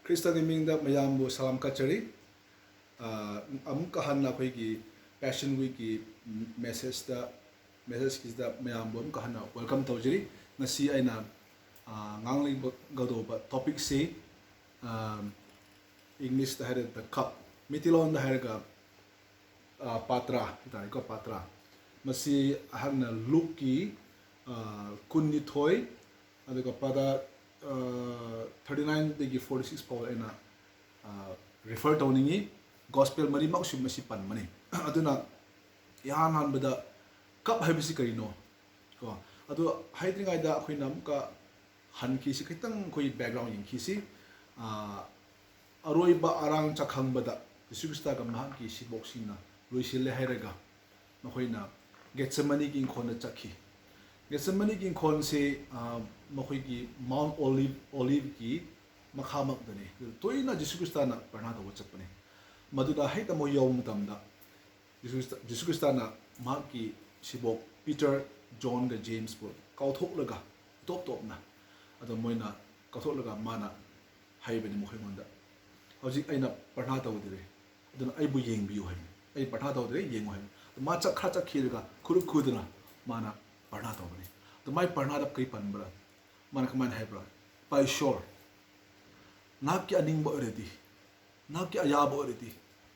Krista Mingda Mayambu Salam Kachari Amkahan Pegi Passion Week message is the Mayambu Kahana. Welcome to Jiri. Nasi Aina Ngangling Gado topic say English the headed the cup. Mitilon the Herga Patra, Italico Patra. Masi Hagna Luki Kunni Toy, and the Pada 39 46 power and refer to Ningi Gospel Mari Maxim Masipan Money. Aduna Yan Han Bada Cup Habisicari no. Ado hiding Ida Quinamka Hanki Sikitang Koi background in Kisi Aroiba Arang Chakang Bada, the superstar of Mahanki Siboxina, Luisile Herega, Mahoina, get some money in Kona Chaki. Get some money in Kon say Mahoigi Mount Olive Ki Makamak Dane. Toina Jisukristana Bernardo what's up. Maduda Haita Moyom Damda Jisukristana Maki Sibok Peter John the James Book Kautolaga Top na Adamoina Kautolaga Mana Haibani Mohimanda. How's Aina Bernardo Dre? Then I bu ying view him. A Bernardo Dre ying him. The Macha Kata Kirga Kuduna Mana. Bernardo bani. The my Bernardo Kripan bra. Manakaman hebra. By shore. Naki aning bo already. Naki ayabo already.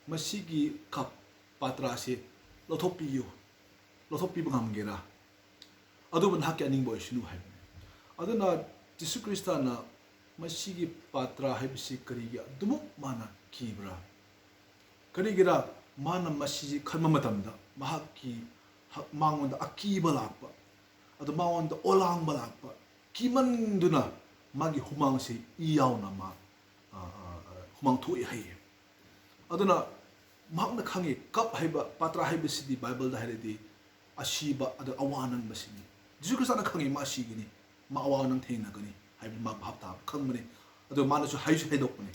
Masigi cup patra se lotopi you. Lotopi bangamgera. Aduban haki aning bo ishnu heb. Aduna Jisukristana Masigi patra hebsi kariga. Dumuk mana kibra. Karigira mana masigi kalmamatamda. Mahaki Mangon Aki Balakpa. At the Mawan the Olang Balakpa. Kimanduna Magi Humang say Iyauna ma Humang Tui Hay. Aduna Magna Kangi Kap Heba Patra Hebe City Bible the Heredi Ashiba at the Awanan Basini. Jukasana Kangi Mashigini, Mawanan Tainagani, Habi Mabhata, Kangmani, at the Manasu Haish head opening.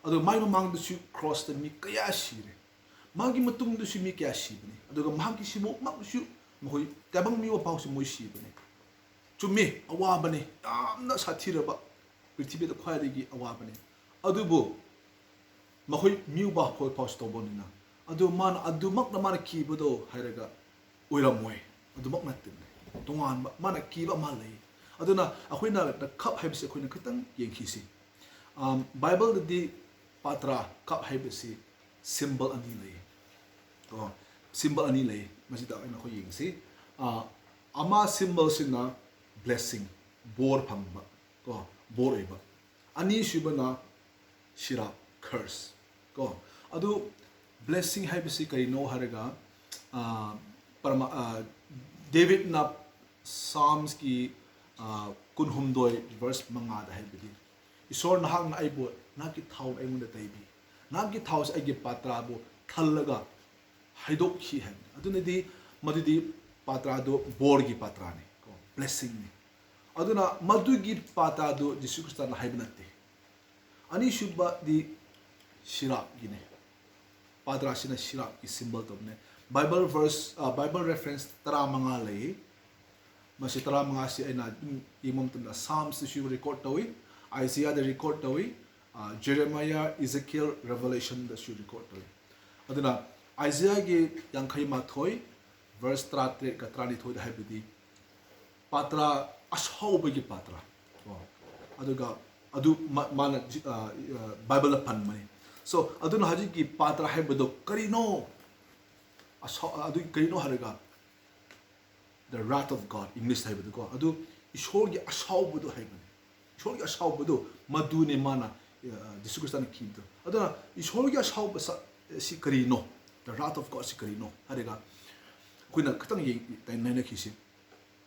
At the minor mang the shoe crossed the Mikayashire. Magi Matung the Shimikashibani. The Magi Shimo Makshu, Moy, Tabang Miwa Paus Moishibani. To me, a wabani, not satiraba, with Tibet Quality a wabani. Adubo Mahoy Muba Poi Postobonina. Adu man, Adu Maknamana Kibudo, Herega, Uiramoy, Adu Maknatin, Duan, Mana Kiba Malay. Aduna, Aquina, the cup habits a queen kitten, Yankisi. Bible the Patra, cup habits symbol anile. Symbol anile, Masita and a hoying see. Ama symbol sina blessing, bor pamba, bor eba. Ani shubana shira curse. Go. Adu blessing habisi kay no haraga. David na Psalms ki kunhumdoy verse mangada habidi. Isor na hang na aibo nakitaw ay muna taybi. Nakitaw sa ay patrabo talaga. Haidok ki hen. Aduna di madudi patrado borgi patrani. Blessing ni. Aduna madugi patrado Jisukrista na haibnate. Ani shubba di shirap gine. Patra sina shirap ki symbol to ne. Bible verse, Bible reference tara mga lay. Masi tara mga si ay na imam to na Psalms to record tawi. Isaiah the record tawi. Jeremiah, Ezekiel, Revelation the should record tawi. Aduna Isaiah ge yang kay matoy verse 3 ka 32 da habidi Patra ashaw bagi Patra. Aduga adu mana Bible la pan mani. So aduna haji ki Patra habido karino ashaw adu karino haraga the wrath of God English habido ko adu ishor ge ashaw budo habidi. Ishor ge ashaw budo madune mana Jisukrista kinto. Aduna ishor ge ashaw basa si karino the wrath of God sikarino hariga kuina katang yi tainna kisi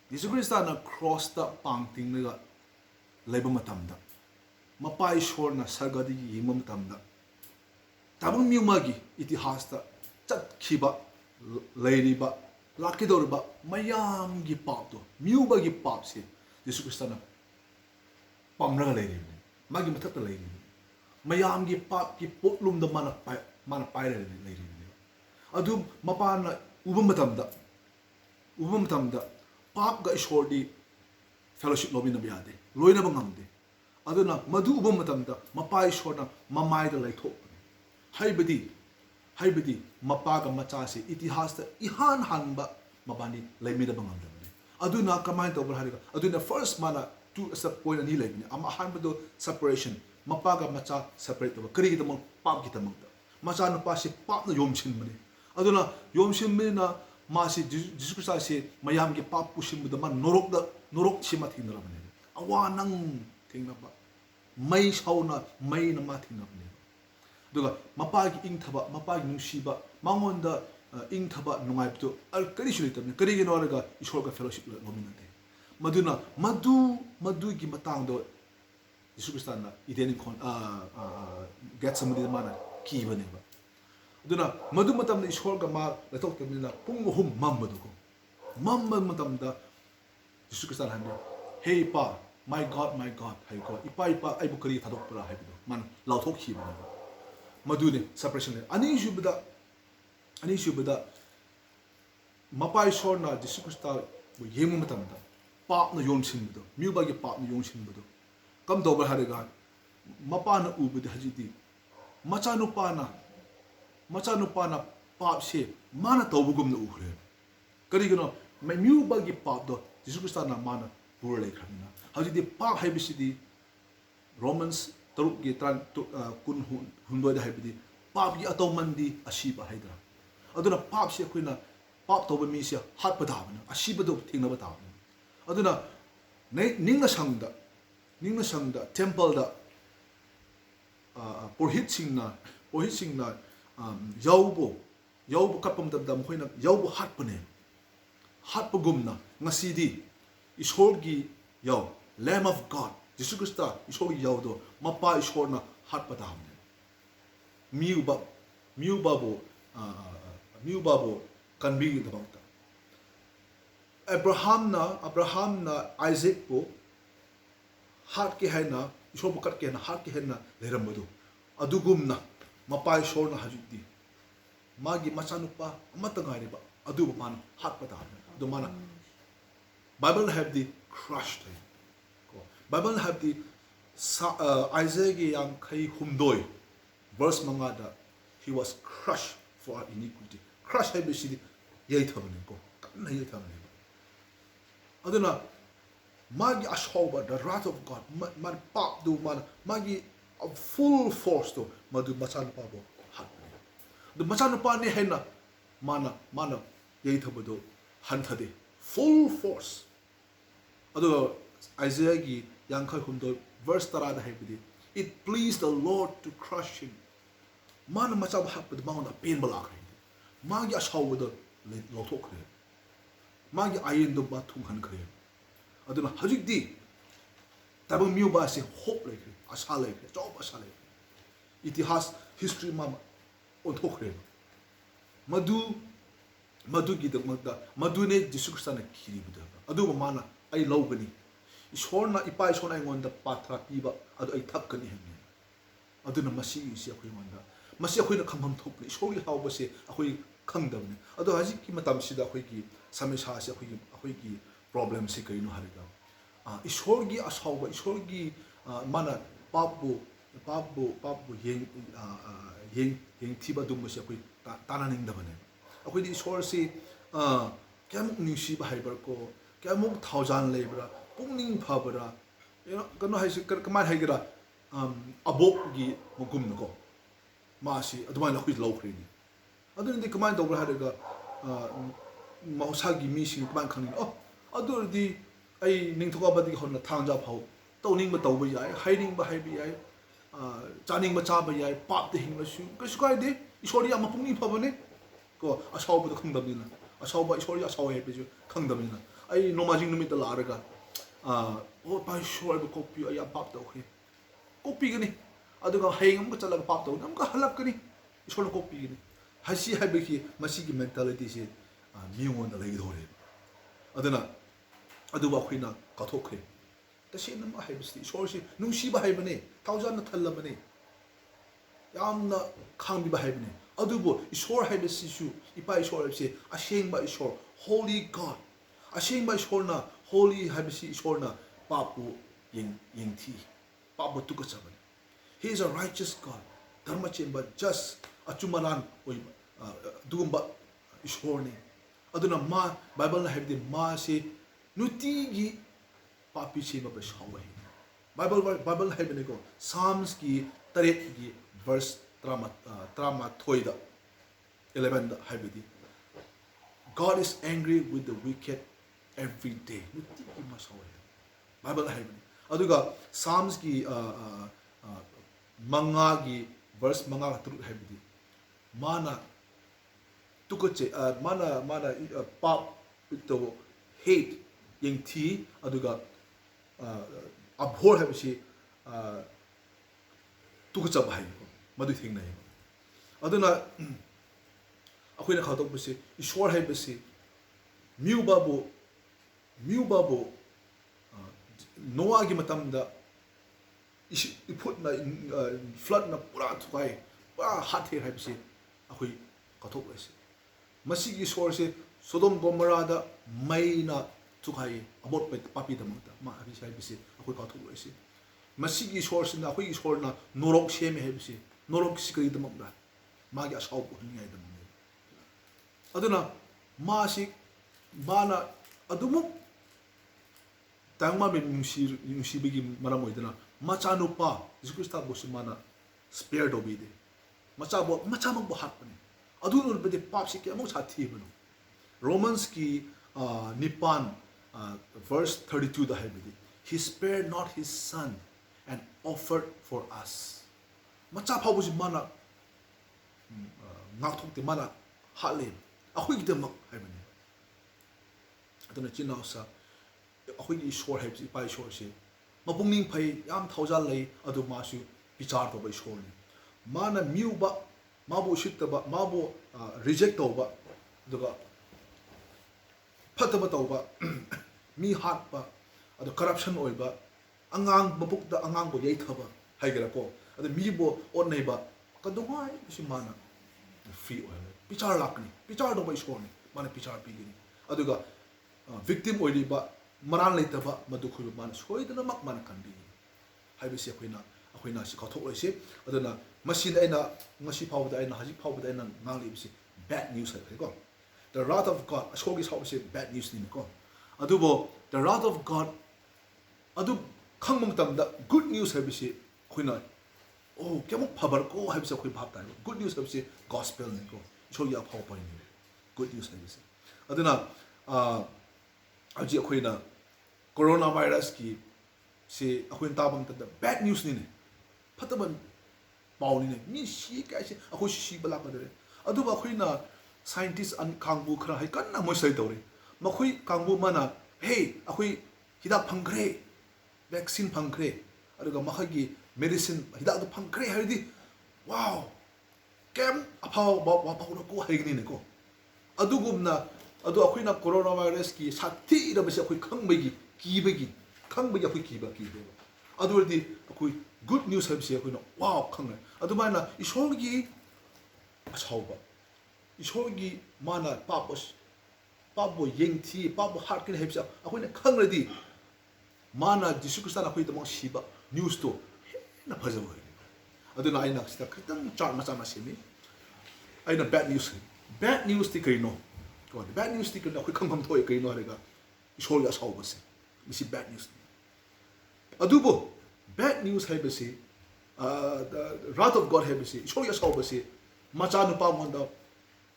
Jisukrista na cross ta pangting naga leba matamda mapai shor na sargadi yima matamda tabang miumagi itihas ta chat khiba leiriba lakidorba mayam gi pap to miuba gi pap se Jisukrista na pamraga leiri magi mathata leiri mayam gi pap ki potlum da mana pai leiri Adu mapana ubam matamda pap ga ishordi fellowship lobi na biyade loina bangamde aduna madu uba matamda mapai shona mamai da laithok haibadi mapa ga macha se itihas ta ihan hanba mabani laimida bangam da aduna kamai to bhari aduna first mana two step point ani laibni am hanbado separation mapa ga macha separate to kari gi tamang pap gi tamang da macha no pa se pap na yom shin mani aduna yom shin mena masi Jesus se mayam gi pap pushim da man norok sima thinra mani awa nang thingna ba mai sauna mai na ma thingna mani duga mapa gi ing thaba mapa gi nusiba mangonda ing thaba nungai to al kari shuli tamni kari gi noraga ishol ga fellowship lomina de maduna madu gi matang do Jesus Christ na ideni kon get somebody the mana ki bane ba aduna madu matam na ishol ga ma latok tamni na pung hum mamadu ko mamma matam da Jesus Christ na hande hey pa my God hay ko ipa ai bukari thadok pura hay do man lauthok hi ba madune separation ani shubda mapai shorna Jesus Christ bu yemu matam da pap na yom sin do miu ba gi pap na yom sin do kam do ba hariga mapa na ubud hajiti macha nu pa na pap se mana tawbugum na uhre kari gino mai miu ba gi pap do Jesus Christ na mana pur le khamina hajiti pap haibisidi Romans taruk gi tran kun hundoi da haibidi pap gi atawmandi ashiba haidra aduna pap se kuina pap toba mi se hat padabana ashiba do thingna batawna aduna ninga sangda temple da porhit singna yaubo kapam da mhoina yaubo hatpagumna ngasidi ishorgi yau Lamb of God Jesus Christ ishorgi yau do mapa ishorna hatpadamne miu babo kanbi da bangta Abraham na Isaac ko hat ke haina ishor bukat ke na hat ke haina leramadu adugumna mapa ishorna hajudi magi machanupa amata ngari ba adu man hatpadamne do mana Bible have the crushed Bible have the Isaac yang kai humdoi verse mangada he was crushed for our iniquity crushed hai bisi yai thamne ko na yai thamne aduna magi ashoba the wrath of God man pap do man magi of full force to madu machan pa bo hat the machan pa ni hena mana yai thabado hanthade full force aduna Isaiah gi yankai humdo verse tara da haibidi it pleased the Lord to crush him man macha ba hapad mauna pain balak magi ashaw da lothok re magi ayin do ba thung han kre aduna hajik di tabang miu ba se hope like asha like job asha like itihas history ma on thok re madu gi da madu ne Jesus Christ na khiri bu da adu mana ai logani ishorna ipa ishorna ingonda patra piba adu ai thap kani hemne aduna masi si akhoi monda masi akhoi na khamham thopni ishori hawba se akhoi khangdamne adu haji ki matam sida akhoi ki samesha se akhoi ki problem se kai no hariga ishorgi ashawba ishorgi mana papu yeng thiba dum se akhoi tananing dabane akhoi di ishor se kyamuk ningshi ba haibar ko kyamuk thaujan lebra pungning phabara kano haisi kamai haigira abok gi mugum ko masi aduma la khoi lawkhri ni adun di kamai dobra hadaga mausa gi mi sing kamai khangni adur di ai ningthoka badi honna thangja phau tawning ba tawba yai hiding ba haibi yai chaning ba cha ba yai pap de hing la su kasu kai de isori ama pungning phabane ko asaw ba khangdamina asaw ba isori asaw he pe ju khangdamina ai nomajing numit la araga pai shore ba copy ay pap daw he copy gani aduga hengam ka chalaga pap daw nam ka halak gani isol copy gani hasi habi ki masi ki mentality se miungon da lagi dore aduna aduba khina ka thokhe ta se nam ha bisti isol se nungsi ba hai bane thousand na thalla bane yamna khangbi ba hai bane adubo isol hai bisi su ipa isol se asheng ba isol holy God asheng ba isol na holy habisi ishorna papu ying thi pabu tukachabani. He is a righteous God. Dharma chemba just achumalan oi dugumba ishorni. Aduna ma Bible na habdi ma se nuti gi papi chemba ba shawai. Bible habni ko Psalms ki taret gi verse trama thoida 11 habdi. God is angry with the wicked every day. Nuti gi ma shawai. Bible habni. Aduga Psalms ki manga gi verse manga ka turut habdi. Mana tukache mana pap ito hate yung thi aduga abhor habsi tukachab hai madu thing na aduna akoina khatok basi ishwar hai basi miu babu Noah gi matam da iput na flood na pura thukai pura hathe hai basi akoi kathok basi masi gi swar se Sodom Gomorrah da mai na thukai amot papi da mata ma abi sai basi akoi kathok basi masi gi swar se na akoi gi swar na norok se me hai basi norok sikri da mamda ma gi asau ko ni ai da aduna ma si bana adumuk tangma ben nusi bigi maram oidana macha no pa Jesucrista bo mana spare do bide macha mag bo hat pani adu no bede pap si ke among sathi bano Romans ki nipan verse 32 da hai bide he spared not his son and offered for us macha phabu si mana ngak thok te mana hale akhui gi dem hai bani aduna chinau sa akhui gi shor hai pai shor se mapungning phai yam thousand lei adu masu pichar to bai shor ni mana miu ba mabu shit ba mabu reject to ba duga phataba to ba mi hat ba adu corruption oi ba angang mapuk da angang bo yei thaba hai gara ko adu mi bo on nei ba kadungai si mana free oi pichar lakni pichar do bai shor ni mana pichar pi ni aduga victim oi ba maran leitaba madu khu man soidana mak man kan bi haibisi akoina si khathok loise aduna machine aina ngasi phawda aina haji phawda aina ngang libisi bad news hai ko the wrath of God askogi sawse bad news ni ko adubo the wrath of God adu khangmang tamda good news haibisi akoina oh kemuk phabar ko haibisi akoi bhab ta good news haibisi gospel ni ko choya phaw pa ni good news haibisi aduna aji akoina coronavirus ki se akoin tabang ta bad news ni ne phataban paw ni ne mi si ka se akoi si bala ka dere adu ba akoina scientist an kangbu khra hai kan na mo sai tore makhoi kangbu mana hey akoi hidak phangkre vaccine phangkre aduga mahagi medicine hidak du phangkre hai di wow kem aphaw ba ko hai ni ne ko adugumna adu akoina coronavirus ki sathi ira basi akoi khangbai ki khangbai akoi ki ba adu di akoi good news habsi akoina wow khang adu mana isorgi achauba isorgi mana pabo yengthi pabo heart kin habsi akoina khangradi mana Jesu Christ na akoi tamo siba news to na phajabo adu na aina sta khitang char macha ma semi aina bad news ti kaino God, the bad news ticket na koi khang thoi kai no rega isol ya saw base misi bad news adubo bad news hai base the wrath of God hai base isol ya saw base macha nu pa mon da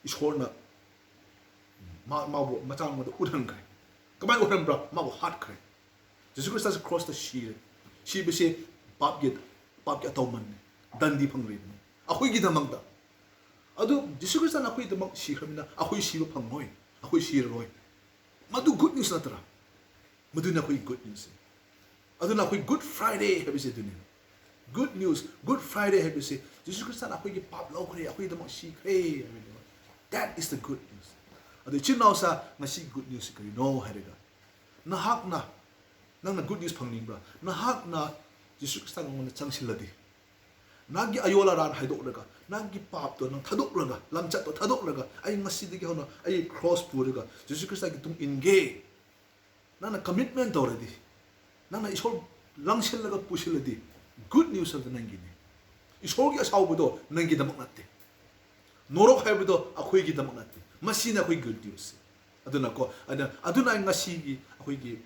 isol na ma bo macha mo da udhan kai kamai udhan bra ma bo hat kai Jesus Christ has crossed the she base pap get taw man dandi phang re akoi gi damang da adu Jesu Christ na akoi damang si khamina akoi si ba phangoi akoi si roi madu good news na tara madu na akoi good news adu na akoi good Friday habi se dunia good news good Friday habi se Jesu Christ na akoi gi pap lo khre akoi damang si khe that is the good news adu chinau sa ngasi good news kari no harega na hak na nang na good news phangning bra na hak na Jesu Christ na ngona changsiladi nagi ayola ran haidok raga nagi pap to nang thadok raga lamchat to thadok raga ai ngasi digi hono ai cross puraga Jesus Christ gi tung inge nana commitment already nana isol langsil laga pusiladi good news of the nangini ishor gi asawbudo nangi damak natte norok haibudo akhoi gi damak natte masina akhoi good news aduna ko aduna ngasi gi akhoi gi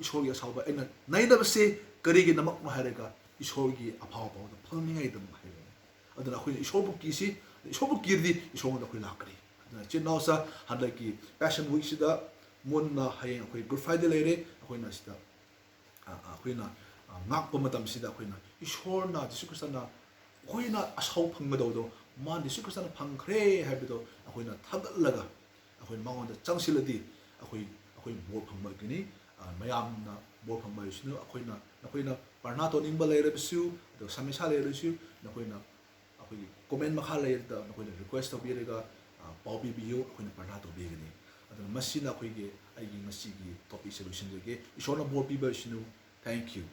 ishor gi asawba ena naida base kari gi namak no hairega ishor gi aphaw paw da phangningai dam hairega aduna akhoi ishor bu ki si ishor bu kirdi ishor da akhoi lakri aduna chinausa hadaki passion week sida mon na hayeng akhoi good friday leire akhoi na sida akhoi na ngakpa matam sida akhoi na ishor na jisu krista na akhoi na asaw phangmadawdo man jisu krista na phangkhre haibido akhoi na thagalaga akhoi mangon da changsiladi akhoi bor phangmagini mayam na bor phangmai sinu akhoi na parna to ningba leire bisu do samisa leire bisu akhoi na akhoi comment makha leire da akhoi na request to birega pawbi biyo akhoi na parna to bigini aduna masina akhoi ge aigi masigi topic solution ge ishor na bor piba sinu thank you